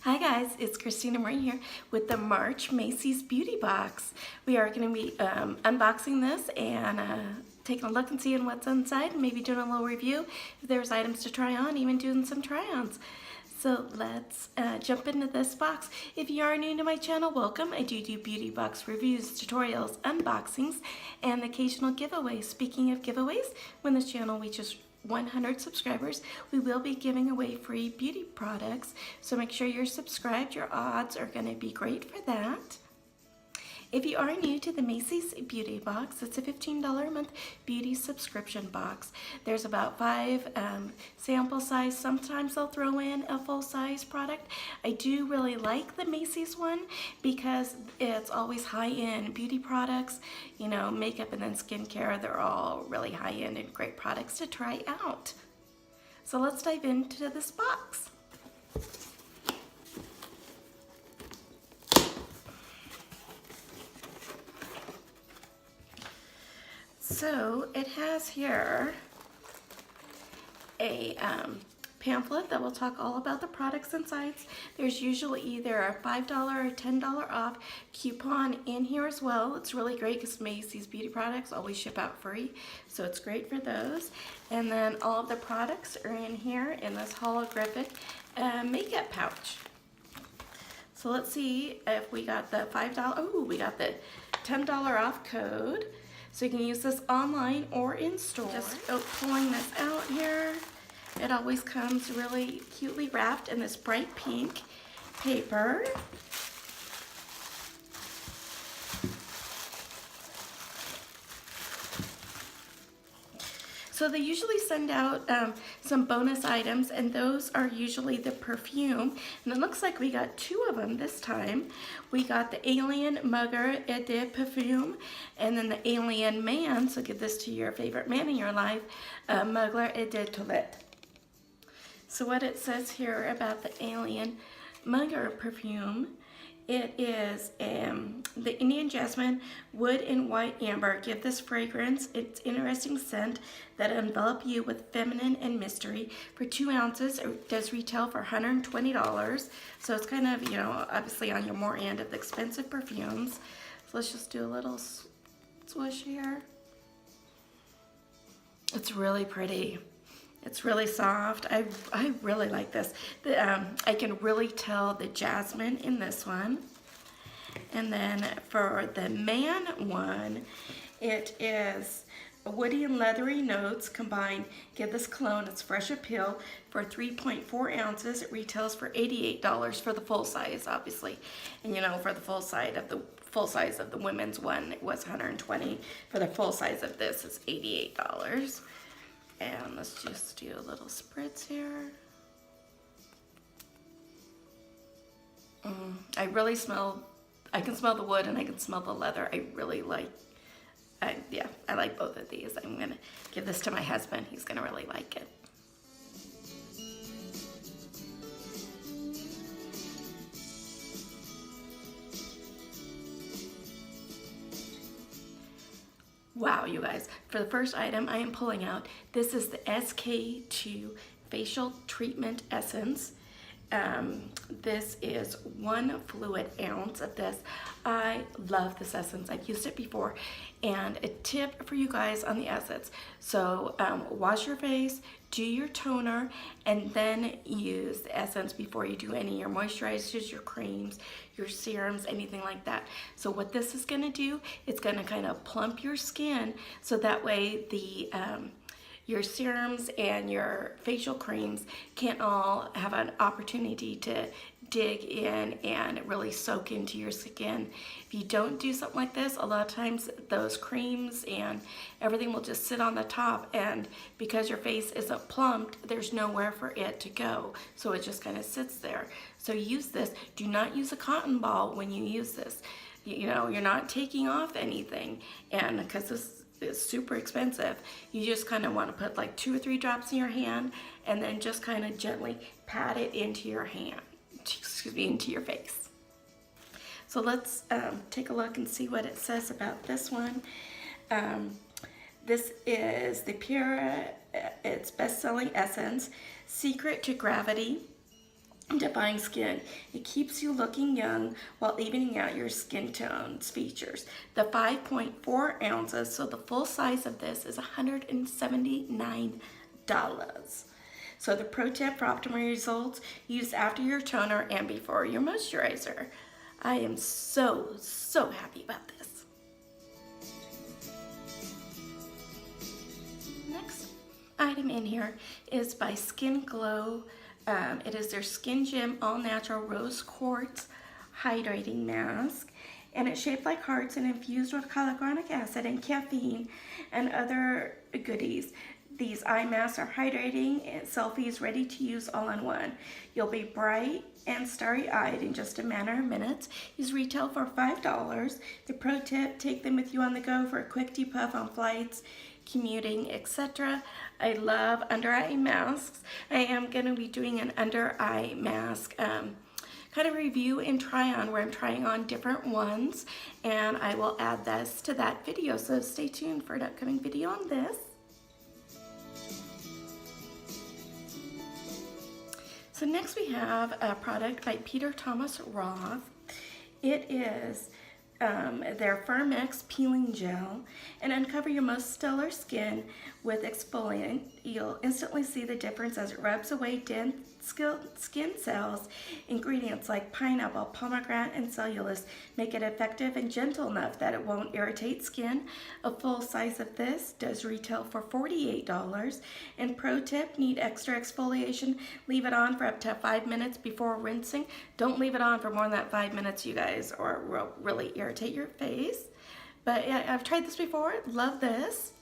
Hi guys, it's Christina Marie here with the March Macy's Beauty Box. We are going to be unboxing this and taking a look and seeing what's inside, and maybe doing a little review if there's items to try on, even doing some try-ons. So let's jump into this box. If you are new to my channel, welcome. I do beauty box reviews, tutorials, unboxings, and occasional giveaways. Speaking of giveaways, when this channel reaches 100 subscribers, we will be giving away free beauty products, so make sure you're subscribed. Your odds are going to be great for that. If you are new to the Macy's Beauty Box, it's a $15 a month beauty subscription box. There's about 5 sample size. Sometimes they'll throw in a full-size product. I do really like the Macy's one because it's always high-end beauty products. You know, makeup and then skincare, they're all really high-end and great products to try out. So let's dive into this box. So it has here a pamphlet that will talk all about the products inside. There's usually either a $5 or $10 off coupon in here as well. It's really great because Macy's beauty products always ship out free, so it's great for those. And then all of the products are in here in this holographic makeup pouch. So let's see if we got the $5, oh, we got the $10 off code. So you can use this online or in store. Just pulling this out here. It always comes really cutely wrapped in this bright pink paper. So they usually send out some bonus items, and those are usually the perfume. And it looks like we got 2 of them this time. We got the Alien Mugler et de Parfum, and then the Alien Man, so give this to your favorite man in your life, Mugler et de Toilette. So what it says here about the Alien Mugler perfume, it is the Indian Jasmine, Wood and White Amber. Give this fragrance its interesting scent that envelop you with feminine and mystery. For 2 ounces, it does retail for $120. So it's kind of, you know, obviously on your more end of the expensive perfumes. So let's just do a little swoosh here. It's really pretty. It's really soft. I really like this. I can really tell the jasmine in this one. And then for the man one, it is woody and leathery notes combined. Give this cologne its fresh appeal. For 3.4 ounces, it retails for $88 for the full size, obviously. And you know, for the full size of the women's one, it was $120. For the full size of this, it's $88. And let's just do a little spritz here. I really smell, I can smell the wood and I can smell the leather. I really like, yeah, I like both of these. I'm gonna give this to my husband. He's gonna really like it. Wow, you guys, for the first item I am pulling out, this is the SK2 Facial Treatment Essence. This is 1 fluid ounce of this. I love this essence. I've used it before. And a tip for you guys on the essence. So wash your face, do your toner, and then use the essence before you do any of your moisturizers, your creams, your serums, anything like that. So what this is gonna do, it's gonna kind of plump your skin so that way the your serums and your facial creams can all have an opportunity to dig in and really soak into your skin. If you don't do something like this, a lot of times those creams and everything will just sit on the top, and because your face isn't plumped, there's nowhere for it to go. So it just kind of sits there. So use this. Do not use a cotton ball when you use this. You know, you're not taking off anything, and because this is super expensive, you just kind of want to put like 2 or 3 drops in your hand and then just kind of gently pat it into your hand, excuse me, into your face. So let's take a look and see what it says about this one. This is the Pure, its best-selling essence, Secret to Gravity. defying skin. It keeps you looking young while evening out your skin tone's features. The 5.4 ounces, so the full size of this is $179. So the pro tip for optimal results, use after your toner and before your moisturizer. I am so happy about this. Next item in here is by Skin Glow. It is their Skin Gym All Natural Rose Quartz Hydrating Mask. And it's shaped like hearts and infused with hyaluronic acid and caffeine and other goodies. These eye masks are hydrating and selfies ready to use all in one. You'll be bright and starry-eyed in just a matter of minutes. These retail for $5. The pro tip, take them with you on the go for a quick depuff on flights, commuting, etc. I love under eye masks. I am going to be doing an under eye mask kind of review and try on where I'm trying on different ones, and I will add this to that video, so stay tuned for an upcoming video on this. So next we have a product by Peter Thomas Roth. It is their Firmx peeling gel, and uncover your most stellar skin with exfoliant. You'll instantly see the difference as it rubs away dense skin cells. Ingredients like pineapple, pomegranate, and cellulose make it effective and gentle enough that it won't irritate skin. A full size of this does retail for $48. And pro tip, need extra exfoliation, leave it on for up to 5 minutes before rinsing. Don't leave it on for more than that 5 minutes, you guys, or it will really irritate your face. But yeah, I've tried this before, love this.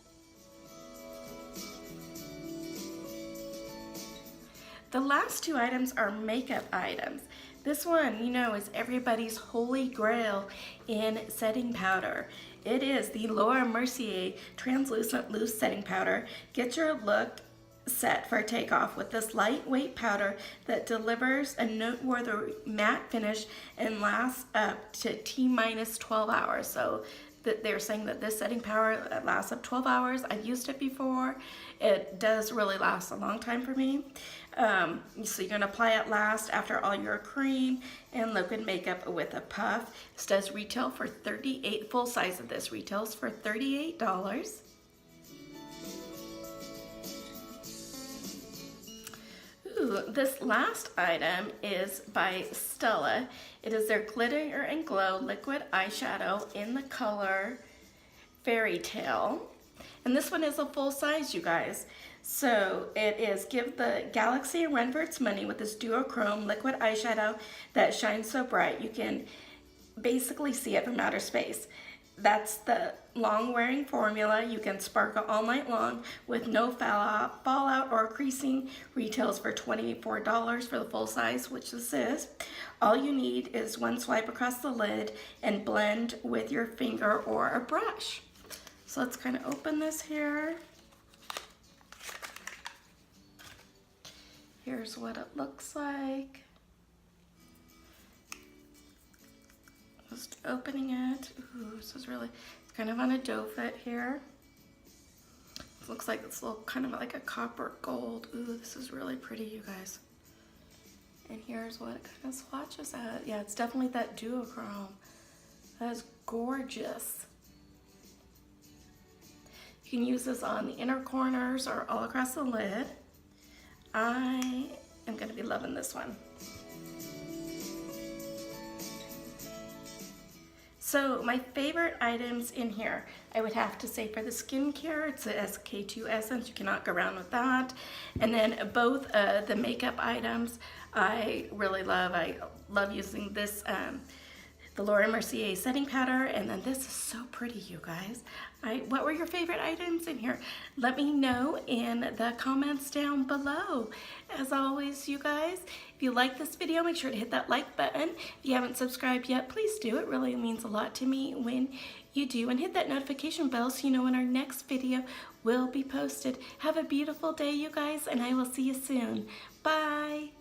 The last two items are makeup items. This one, you know, is everybody's holy grail in setting powder. It is the Mercier Translucent Loose Setting Powder. Get your look set for takeoff with this lightweight powder that delivers a noteworthy matte finish and lasts up to T-minus 12 hours. So they're saying that this setting powder lasts up 12 hours. I've used it before. It does really last a long time for me. So you're gonna apply it last after all your cream and liquid makeup with a puff. This does retail for $38, full size of this retails for $38. Ooh, this last item is by Stila. It is their Glitter and Glow Liquid Eyeshadow in the color Fairy Tale. And this one is a full size, you guys. So it is give the galaxy a run for its money with this duochrome liquid eyeshadow that shines so bright you can basically see it from outer space. That's the long wearing formula. You can sparkle all night long with no fallout or creasing. Retails for $24 for the full size, which this is. All you need is one swipe across the lid and blend with your finger or a brush. So let's kind of open this here. Here's what it looks like. Just opening it. Ooh, this is really, it's kind of on a doe foot here. It looks like it's a little kind of like a copper gold. Ooh, this is really pretty, you guys. And here's what it kind of swatches at. Yeah, it's definitely that duochrome. That is gorgeous. You can use this on the inner corners or all across the lid. I am going to be loving this one. So my favorite items in here, I would have to say for the skincare, it's the SK2 Essence. You cannot go wrong with that. And then both the makeup items I really love. I love using this, the Mercier setting powder, and then this is so pretty, you guys. What were your favorite items in here? Let me know in the comments down below. As always, you guys, if you like this video, make sure to hit that like button. If you haven't subscribed yet, please do. It really means a lot to me when you do. And hit that notification bell so you know when our next video will be posted. Have a beautiful day, you guys, and I will see you soon. Bye.